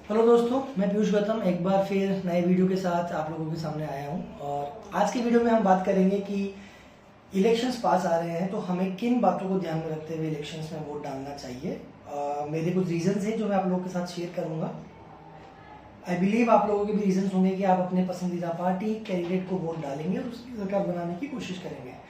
Hello दोस्तों, मैं पीयूष गौतम एक बार फिर नए वीडियो के साथ आप लोगों के सामने आया हूं। और आज की वीडियो में हम बात करेंगे कि इलेक्शंस पास आ रहे हैं तो हमें किन बातों को ध्यान में रखते हुए इलेक्शंस में वोट डालना चाहिए। मेरे कुछ रीजंस हैं जो मैं आप लोगों के साथ शेयर करूंगा। आई बिलीव आप लोगों के भी रीजंस होंगे कि आप अपने पसंदीदा पार्टी कैंडिडेट को वोट डालेंगे और उसकी सरकार बनाने की कोशिश करेंगे।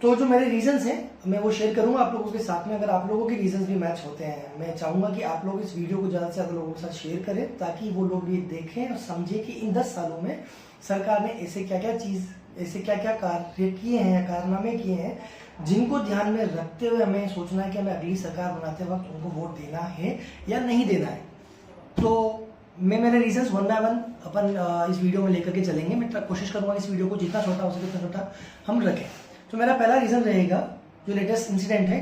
तो जो मेरे रीजंस हैं मैं वो शेयर करूंगा आप लोगों के साथ में। अगर आप लोगों के रीजंस भी मैच होते हैं, मैं चाहूंगा कि आप लोग इस वीडियो को ज़्यादा से ज़्यादा लोगों के साथ शेयर करें ताकि वो लोग भी देखें और समझें कि इन 10 सालों में सरकार ने ऐसे क्या क्या कार्य किए हैं या कारनामे किए हैं जिनको ध्यान में रखते हुए हमें सोचना है कि हमें अगली सरकार बनाते वक्त उनको वोट देना है या नहीं देना है। तो मैं मेरे रीजंस वन बाय वन अपन इस वीडियो में लेकर के चलेंगे। मैं कोशिश करूंगा इस वीडियो को जितना छोटा हो सके उतना छोटा हम रखें। तो मेरा पहला रीजन रहेगा जो लेटेस्ट इंसिडेंट है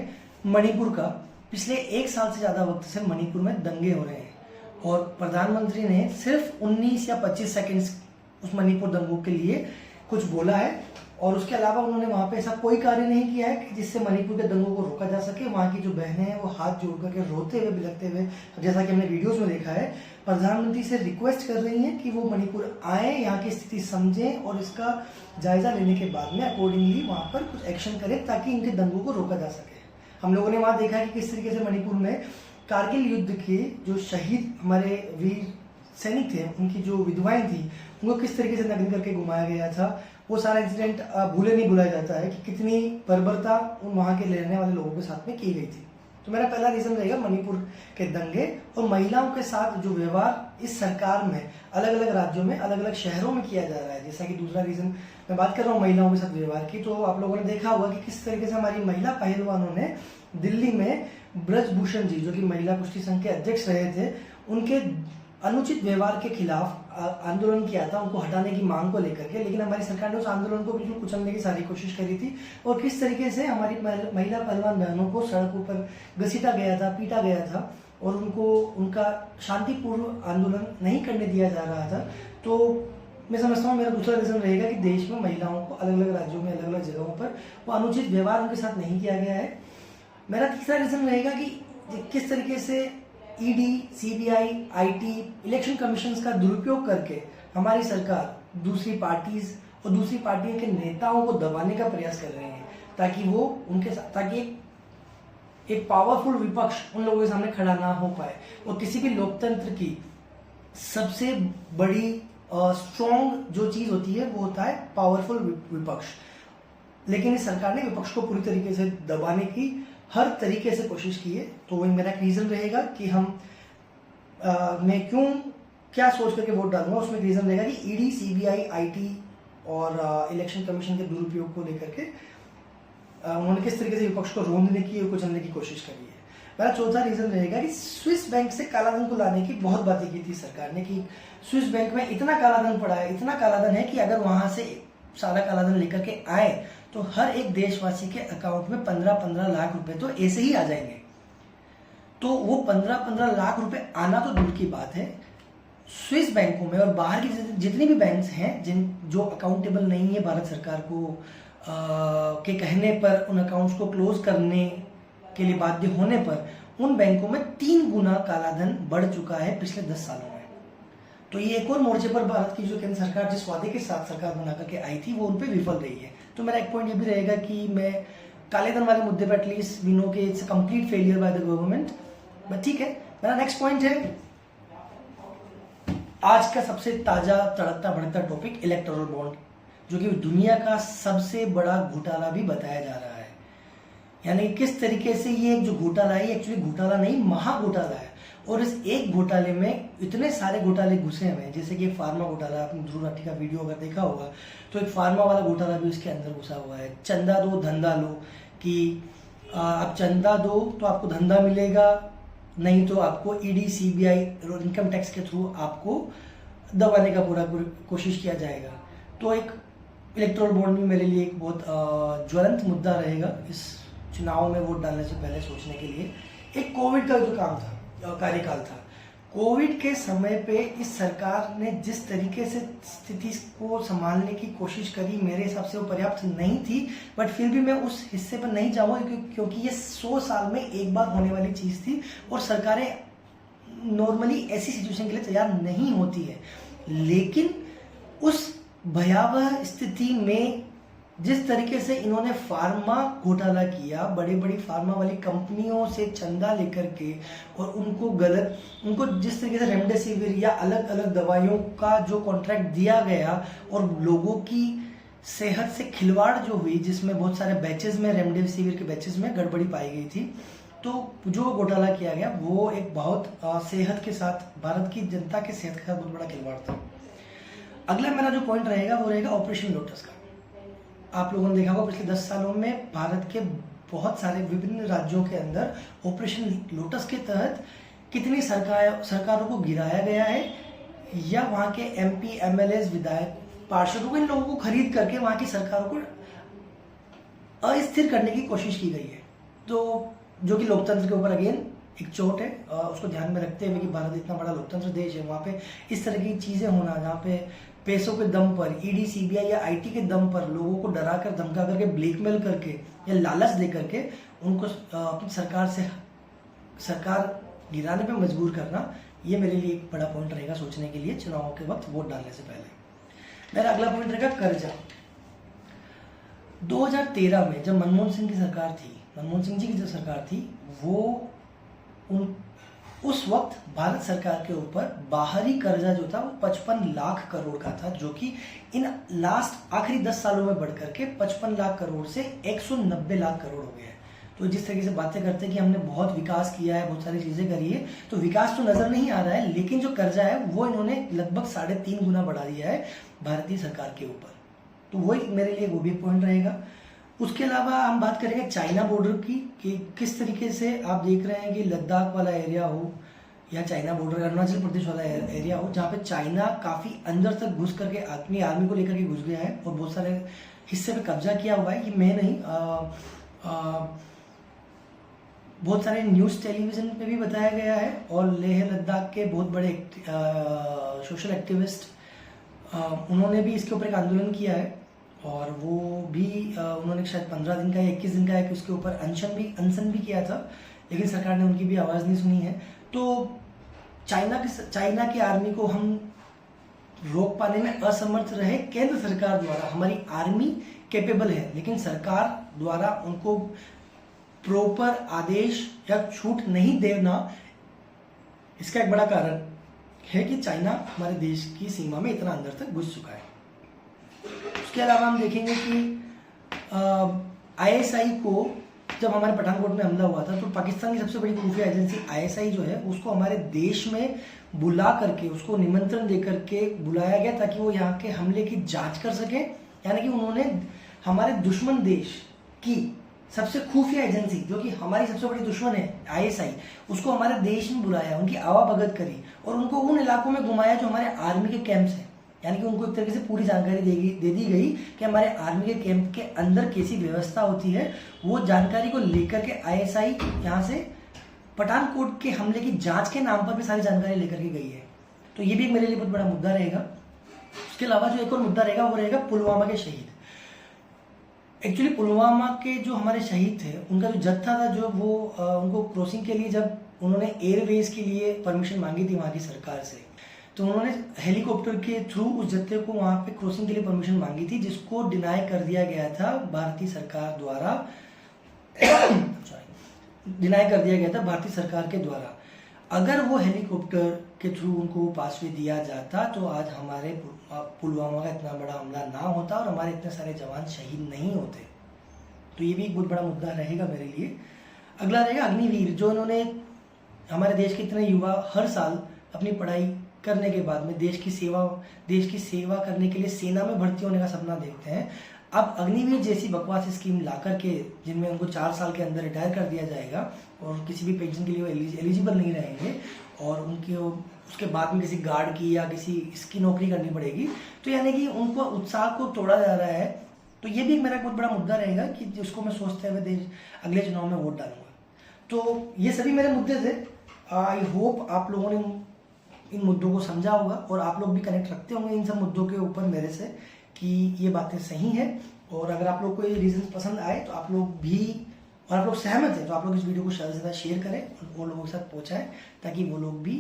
मणिपुर का। पिछले 1 साल से ज्यादा वक्त से मणिपुर में दंगे हो रहे हैं और प्रधानमंत्री ने सिर्फ 19 या 25 सेकंड्स उस मणिपुर दंगों के लिए कुछ बोला है और उसके अलावा उन्होंने वहां पे ऐसा कोई कार्य नहीं किया है कि जिससे मणिपुर के दंगों को रोका जा सके। वहां की जो बहनें हैं वो हाथ जोड़ करके रोते हुए बिलखते हुए, जैसा कि हमने वीडियोस में देखा है, प्रधानमंत्री से रिक्वेस्ट कर रही हैं कि वो मणिपुर आए, यहाँ की स्थिति समझें और इसका जायजा लेने के बाद में अकॉर्डिंगली वहां पर कुछ एक्शन करें ताकि इनके दंगों को रोका जा सके। हम लोगों ने वहां देखा है कि किस तरीके से मणिपुर में कारगिल युद्ध के जो शहीद हमारे वीर सैनिक थे, उनकी जो विधवाएं थी, उनको किस तरीके से नग्न करके घुमाया गया था। वो सारा इंसिडेंट भूले नहीं भुलाया जाता है कि कितनी बर्बरता उन वहां के रहने वाले लोगों के साथ में की गई थी। तो मेरा पहला रीजन रहेगा मणिपुर के दंगे और महिलाओं के साथ जो व्यवहार इस सरकार में अलग अलग राज्यों में अलग अलग शहरों में किया जा रहा है। जैसा कि दूसरा रीजन मैं बात कर रहा हूँ महिलाओं के साथ व्यवहार की, तो आप लोगों ने देखा होगा कि किस तरीके से हमारी महिला पहलवानों ने दिल्ली में ब्रजभूषण जी, जो कि महिला कुश्ती संघ के अध्यक्ष रहे थे, उनके अनुचित व्यवहार के खिलाफ आंदोलन किया था, उनको हटाने की मांग को लेकर के। लेकिन हमारी सरकार ने उस आंदोलन को बिल्कुल कुचलने की सारी कोशिश करी थी और किस तरीके से हमारी महिला पहलवान बहनों को सड़कों पर घसीटा गया था, पीटा गया था और उनको उनका शांतिपूर्व आंदोलन नहीं करने दिया जा रहा था। तो मैं समझता हूँ मेरा दूसरा रीजन रहेगा कि देश में महिलाओं को अलग अलग राज्यों में अलग अलग जगहों पर वो अनुचित व्यवहार उनके साथ नहीं किया गया है। मेरा तीसरा रीजन रहेगा कि किस तरीके से ED, CBI, IT, election commission का दुरुपयोग करके हमारी सरकार दूसरी पार्टीज और दूसरी पार्टियों के नेताओं को दबाने का प्रयास कर रहे हैं ताकि वो उनके साथ ताकि एक पावरफुल विपक्ष उन लोगों के सामने खड़ा ना हो पाए। और किसी भी लोकतंत्र की सबसे बड़ी स्ट्रॉन्ग जो चीज होती है वो होता है पावरफुल विपक्ष। लेकिन इस सरकार ने विपक्ष को पूरी तरीके से दबाने की हर तरीके से कोशिश की है। तो वही मेरा एक रीजन रहेगा कि मैं क्या सोच करके वोट डालूंगा। उसमें रीजन रहेगा कि ईडी, सीबीआई, आईटी और इलेक्शन कमीशन के दुरुपयोग को लेकर के उन्होंने किस तरीके से विपक्ष को रोंदने की और कुचलने की कोशिश करी है। मेरा चौथा रीजन रहेगा कि स्विस बैंक से कालाधन को लाने की बहुत बातें की थी सरकार ने कि स्विस बैंक में इतना कालाधन पड़ा है, इतना कालाधन है कि अगर वहां से सारा कालाधन लेकर के आए तो हर एक देशवासी के अकाउंट में 15-15 लाख रुपए तो ऐसे ही आ जाएंगे। तो वो 15-15 लाख रुपए आना तो दूर की बात है, स्विस बैंकों में और बाहर की जितनी भी बैंक्स हैं जो अकाउंटेबल नहीं है भारत सरकार को के कहने पर उन अकाउंट्स को क्लोज करने के लिए बाध्य होने पर, उन बैंकों में 3 गुना कालाधन बढ़ चुका है पिछले 10 सालों में। तो ये एक और मोर्चे पर भारत की जो केंद्र सरकार जिस वादे के साथ सरकार बना करके आई थी वो उन पे विफल रही है। तो मेरा एक पॉइंट ये भी रहेगा कि मैं काले धन वाले मुद्दे पर एटलीस्ट वी नो के it's a complete failure by the government, but ठीक है। मेरा नेक्स्ट पॉइंट है आज का सबसे ताजा तड़कता भड़कता टॉपिक इलेक्टोरल बॉन्ड, जो कि दुनिया का सबसे बड़ा घोटाला भी बताया जा रहा है। यानी किस तरीके से ये जो घोटाला है एक्चुअली घोटाला नहीं महा घोटाला है और इस एक घोटाले में इतने सारे घोटाले घुसे हुए हैं। जैसे कि फार्मा घोटाला, आपने ध्रुव राठी का वीडियो अगर देखा होगा तो एक फार्मा वाला घोटाला भी उसके अंदर घुसा हुआ है। चंदा दो धंधा लो कि आप चंदा दो तो आपको धंधा मिलेगा, नहीं तो आपको ईडी, सीबीआई और इनकम टैक्स के थ्रू आपको दबाने का पूरा कोशिश किया जाएगा। तो एक इलेक्टोरल बॉन्ड भी मेरे लिए एक बहुत ज्वलंत मुद्दा रहेगा इस चुनाव में वोट डालने से पहले सोचने के लिए। एक कोविड का जो कार्यकाल था, कोविड के समय पे इस सरकार ने जिस तरीके से स्थिति को संभालने की कोशिश करी, मेरे हिसाब से वो पर्याप्त नहीं थी। बट फिर भी मैं उस हिस्से पर नहीं जाऊंगा क्योंकि ये 100 साल में एक बार होने वाली चीज थी और सरकारें नॉर्मली ऐसी सिचुएशन के लिए तैयार नहीं होती है, लेकिन उस भयावह स्थिति में जिस तरीके से इन्होंने फार्मा घोटाला किया, बड़ी बड़ी फार्मा वाली कंपनियों से चंदा लेकर के, और उनको जिस तरीके से रेमडेसिविर या अलग अलग दवाइयों का जो कॉन्ट्रैक्ट दिया गया और लोगों की सेहत से खिलवाड़ जो हुई, जिसमें बहुत सारे बैचेस में रेमडेसिविर के बैचेस में गड़बड़ी पाई गई थी, तो जो घोटाला किया गया वो एक बहुत सेहत के साथ, भारत की जनता के सेहत के साथ बहुत बड़ा खिलवाड़ था। अगला मेरा जो पॉइंट रहेगा वो रहेगा ऑपरेशन लोटस का। आप लोगों ने देखा होगा पिछले 10 सालों में भारत के बहुत सारे विभिन्न राज्यों के अंदर ऑपरेशन लोटस के तहत कितनी सरकारों को गिराया गया है, या वहाँ के MP, MLAs, विधायक, पार्षदों को, इन लोगों को खरीद करके वहाँ की सरकारों को अस्थिर करने की कोशिश की गई है। तो जो कि लोकतंत्र के ऊपर अगेन एक चोट है, उसको ध्यान में रखते हुए कि भारत इतना बड़ा लोकतंत्र देश है, वहाँ पे इस तरह की चीज़ें होना, जहाँ पे पैसों के दम पर ED, CBI या IT के दम पर लोगों को डरा कर, धमका करके, ब्लैकमेल करके या लालच दे करके उनको अपनी सरकार गिराने पे मजबूर करना, ये मेरे लिए एक बड़ा पॉइंट रहेगा सोचने के लिए चुनावों के वक्त वोट डालने से पहले। मेरा अगला पॉइंट रहेगा कर्जा। 2013 में जब मनमोहन सिंह की सरकार थी, मनमोहन सिंह जी की जो सरकार थी, वो उस वक्त भारत सरकार के ऊपर बाहरी कर्जा जो था वो 55 लाख करोड़ का था, जो कि इन लास्ट आखिरी 10 सालों में बढ़कर के 55 लाख करोड़ से 190 लाख करोड़ हो गया है। तो जिस तरीके से बातें करते हैं कि हमने बहुत विकास किया है, बहुत सारी चीज़ें करी है, तो विकास तो नज़र नहीं आ रहा है, लेकिन जो कर्जा है वो इन्होंने लगभग 3.5 गुना बढ़ा दिया है भारतीय सरकार के ऊपर। तो वही मेरे लिए वो भी पॉइंट रहेगा। उसके अलावा हम बात करेंगे चाइना बॉर्डर की, कि किस तरीके से आप देख रहे हैं कि लद्दाख वाला एरिया हो या चाइना बॉर्डर अरुणाचल प्रदेश वाला एरिया हो, जहाँ पे चाइना काफ़ी अंदर तक घुस करके अपनी आर्मी को लेकर के घुस गया है और बहुत सारे हिस्से पे कब्जा किया हुआ है। ये मैं नहीं, बहुत सारे न्यूज़ टेलीविज़न पे भी बताया गया है, और लेह लद्दाख के बहुत बड़े सोशल एक्टिविस्ट उन्होंने भी इसके ऊपर एक आंदोलन किया है, और वो भी उन्होंने शायद 15 दिन का या 21 दिन का एक उसके ऊपर अनशन भी किया था, लेकिन सरकार ने उनकी भी आवाज़ नहीं सुनी है। तो चाइना की आर्मी को हम रोक पाने में असमर्थ रहे केंद्र सरकार द्वारा। हमारी आर्मी कैपेबल है, लेकिन सरकार द्वारा उनको प्रॉपर आदेश या छूट नहीं देना, इसका एक बड़ा कारण है कि चाइना हमारे देश की सीमा में इतना अंदर तक घुस चुका है। उसके अलावा हम देखेंगे कि ISI को जब हमारे पठानकोट में हमला हुआ था, तो पाकिस्तान की सबसे बड़ी खुफिया एजेंसी ISI जो है, उसको हमारे देश में बुला करके, उसको निमंत्रण दे करके बुलाया गया ताकि वो यहाँ के हमले की जांच कर सके। यानी कि उन्होंने हमारे दुश्मन देश की सबसे खुफिया एजेंसी, जो कि हमारी सबसे बड़ी दुश्मन है ISI, उसको हमारे देश में बुलाया, उनकी आवाभगत करी और उनको उन इलाकों में घुमाया जो हमारे आर्मी के कैंप्स हैं। यानी कि उनको एक तरीके से पूरी जानकारी दे दी गई कि हमारे आर्मी के कैंप के अंदर कैसी व्यवस्था होती है। वो जानकारी को लेकर के ISI यहाँ से पठानकोट के हमले की जांच के नाम पर भी सारी जानकारी लेकर के गई है। तो ये भी मेरे लिए बहुत बड़ा मुद्दा रहेगा। उसके अलावा जो एक और मुद्दा रहेगा वो रहेगा पुलवामा के शहीद। एक्चुअली पुलवामा के जो हमारे शहीद थे, उनका जो जत्था था, जो वो उनको क्रॉसिंग के लिए जब उन्होंने एयरवेज के लिए परमिशन मांगी थी वहाँ की सरकार से, तो उन्होंने हेलीकॉप्टर के थ्रू उस जत्थे को वहाँ पे क्रॉसिंग के लिए परमिशन मांगी थी, जिसको डिनाई कर दिया गया था भारतीय सरकार द्वारा डिनाई कर दिया गया था भारतीय सरकार के द्वारा। अगर वो हेलीकॉप्टर के थ्रू उनको पासवे दिया जाता तो आज हमारे पुलवामा का इतना बड़ा हमला ना होता और हमारे इतने सारे जवान शहीद नहीं होते। तो ये भी एक बहुत बड़ा मुद्दा रहेगा मेरे लिए। अगला रहेगा अग्निवीर, जो इन्होंने हमारे देश के इतने युवा हर साल अपनी पढ़ाई करने के बाद में देश की सेवा करने के लिए सेना में भर्ती होने का सपना देखते हैं। अब अग्निवीर जैसी बकवास स्कीम ला करके, जिनमें उनको 4 साल के अंदर रिटायर कर दिया जाएगा और किसी भी पेंशन के लिए वो एलिजिबल नहीं रहेंगे और उनके उसके बाद में किसी गार्ड की या किसी इसकी नौकरी करनी पड़ेगी, तो यानी कि उनको उत्साह को तोड़ा जा रहा है। तो ये भी मेरा बहुत बड़ा मुद्दा रहेगा कि जिसको मैं सोचते हुए अगले चुनाव में वोट डालूंगा। तो ये सभी मेरे मुद्दे थे। आई होप आप लोगों ने इन मुद्दों को समझा होगा और आप लोग भी कनेक्ट रखते होंगे इन सब मुद्दों के ऊपर मेरे से कि ये बातें सही हैं। और अगर आप लोग को ये रीजन पसंद आए तो आप लोग भी और आप लोग सहमत हैं तो आप लोग इस वीडियो को ज़्यादा से ज़्यादा शेयर करें और वो लोगों के साथ पहुँचाएं, ताकि वो लोग भी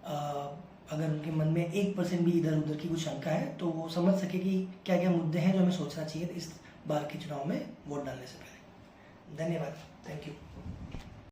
अगर उनके मन में 1% भी इधर उधर की कुछ शंका है तो वो समझ सके कि क्या क्या मुद्दे हैं जो हमें सोचना चाहिए इस बार के चुनाव में वोट डालने से पहले। धन्यवाद, थैंक यू।